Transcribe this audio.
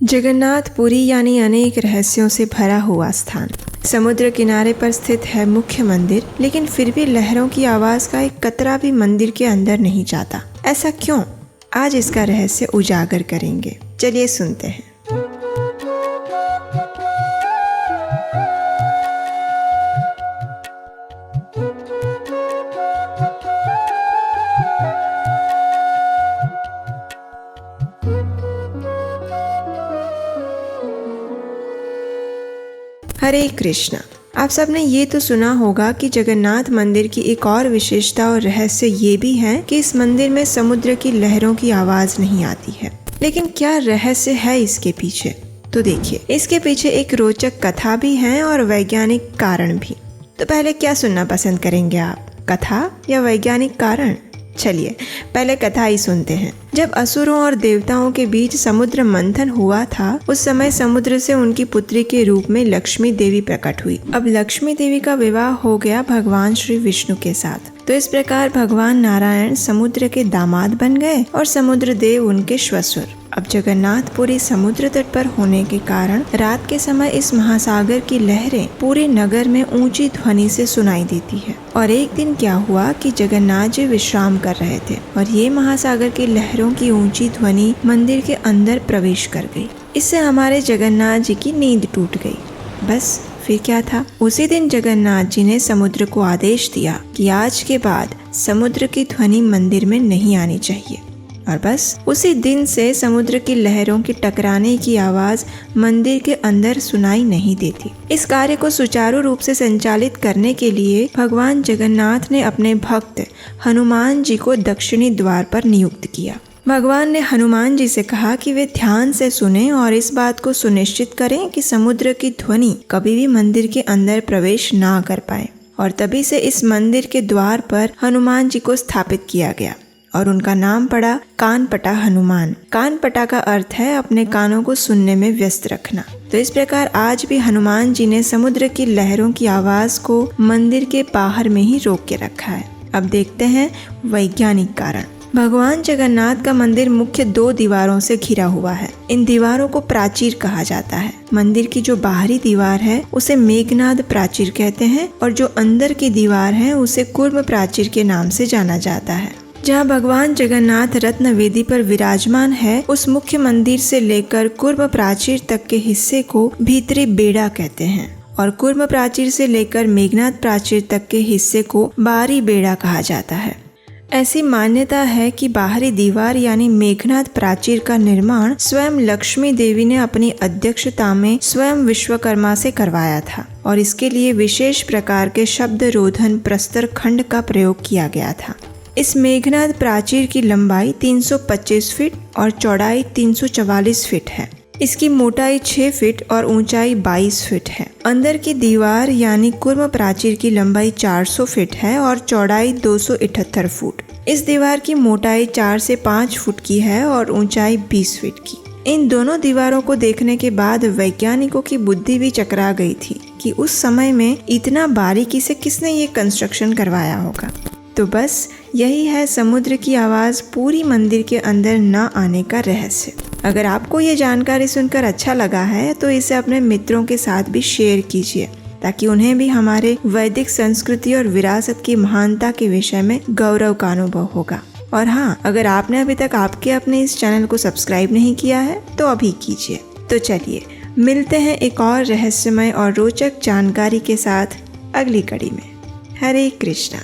जगन्नाथपुरी यानी अनेक रहस्यों से भरा हुआ स्थान। समुद्र किनारे पर स्थित है मुख्य मंदिर, लेकिन फिर भी लहरों की आवाज का एक कतरा भी मंदिर के अंदर नहीं जाता। ऐसा क्यों? आज इसका रहस्य उजागर करेंगे। चलिए सुनते हैं। हरे कृष्णा। आप सबने ये तो सुना होगा कि जगन्नाथ मंदिर की एक और विशेषता और रहस्य ये भी है कि इस मंदिर में समुद्र की लहरों की आवाज नहीं आती है। लेकिन क्या रहस्य है इसके पीछे? तो देखिए, इसके पीछे एक रोचक कथा भी है और वैज्ञानिक कारण भी। तो पहले क्या सुनना पसंद करेंगे आप, कथा या वैज्ञानिक कारण? चलिए पहले कथा ही सुनते हैं। जब असुरों और देवताओं के बीच समुद्र मंथन हुआ था, उस समय समुद्र से उनकी पुत्री के रूप में लक्ष्मी देवी प्रकट हुई। अब लक्ष्मी देवी का विवाह हो गया भगवान श्री विष्णु के साथ। तो इस प्रकार भगवान नारायण समुद्र के दामाद बन गए और समुद्र देव उनके श्वशुर। अब जगन्नाथपुरी समुद्र तट पर होने के कारण रात के समय इस महासागर की लहरें पूरे नगर में ऊंची ध्वनि से सुनाई देती है। और एक दिन क्या हुआ कि जगन्नाथ जी विश्राम कर रहे थे और ये महासागर की लहरों की ऊंची ध्वनि मंदिर के अंदर प्रवेश कर गई। इससे हमारे जगन्नाथ जी की नींद टूट गई। बस फिर क्या था, उसी दिन जगन्नाथ जी ने समुद्र को आदेश दिया कि आज के बाद समुद्र की ध्वनि मंदिर में नहीं आनी चाहिए। और बस उसी दिन से समुद्र की लहरों के टकराने की आवाज मंदिर के अंदर सुनाई नहीं देती। इस कार्य को सुचारू रूप से संचालित करने के लिए भगवान जगन्नाथ ने अपने भक्त हनुमान जी को दक्षिणी द्वार पर नियुक्त किया। भगवान ने हनुमान जी से कहा कि वे ध्यान से सुनें और इस बात को सुनिश्चित करें कि समुद्र की ध्वनि कभी भी मंदिर के अंदर प्रवेश ना कर पाए। और तभी से इस मंदिर के द्वार पर हनुमान जी को स्थापित किया गया और उनका नाम पड़ा कानपटा हनुमान। कानपटा का अर्थ है अपने कानों को सुनने में व्यस्त रखना। तो इस प्रकार आज भी हनुमान जी ने समुद्र की लहरों की आवाज को मंदिर के बाहर में ही रोक के रखा है। अब देखते हैं वैज्ञानिक कारण। भगवान जगन्नाथ का मंदिर मुख्य 2 दीवारों से घिरा हुआ है। इन दीवारों को प्राचीर कहा जाता है। मंदिर की जो बाहरी दीवार है उसे मेघनाद प्राचीर कहते हैं और जो अंदर की दीवार है उसे कूर्म प्राचीर के नाम से जाना जाता है। जहाँ भगवान जगन्नाथ रत्न वेदी पर विराजमान है, उस मुख्य मंदिर से लेकर कूर्म प्राचीर तक के हिस्से को भीतरी बेड़ा कहते हैं और कूर्म प्राचीर से लेकर मेघनाद प्राचीर तक के हिस्से को बाहरी बेड़ा कहा जाता है। ऐसी मान्यता है कि बाहरी दीवार यानी मेघनाद प्राचीर का निर्माण स्वयं लक्ष्मी देवी ने अपनी अध्यक्षता में स्वयं विश्वकर्मा से करवाया था और इसके लिए विशेष प्रकार के शब्द रोधन प्रस्तर खंड का प्रयोग किया गया था। इस मेघनाद प्राचीर की लंबाई 325 फीट और चौड़ाई 344 फीट है। इसकी मोटाई 6 फीट और ऊंचाई 22 फीट है। अंदर की दीवार यानी कूर्म प्राचीर की लंबाई 400 फीट है और चौड़ाई 278 फुट। इस दीवार की मोटाई 4 से 5 फुट की है और ऊंचाई 20 फीट की। इन दोनों दीवारों को देखने के बाद वैज्ञानिकों की बुद्धि भी चकरा गई थी कि उस समय में इतना बारीकी से किसने ये कंस्ट्रक्शन करवाया होगा। तो बस यही है समुद्र की आवाज पूरी मंदिर के अंदर न आने का रहस्य। अगर आपको ये जानकारी सुनकर अच्छा लगा है तो इसे अपने मित्रों के साथ भी शेयर कीजिए ताकि उन्हें भी हमारे वैदिक संस्कृति और विरासत की महानता के विषय में गौरव का अनुभव होगा। और हाँ, अगर आपने अभी तक आपके अपने इस चैनल को सब्सक्राइब नहीं किया है तो अभी कीजिए। तो चलिए मिलते हैं एक और रहस्यमय और रोचक जानकारी के साथ अगली कड़ी में। हरे कृष्णा।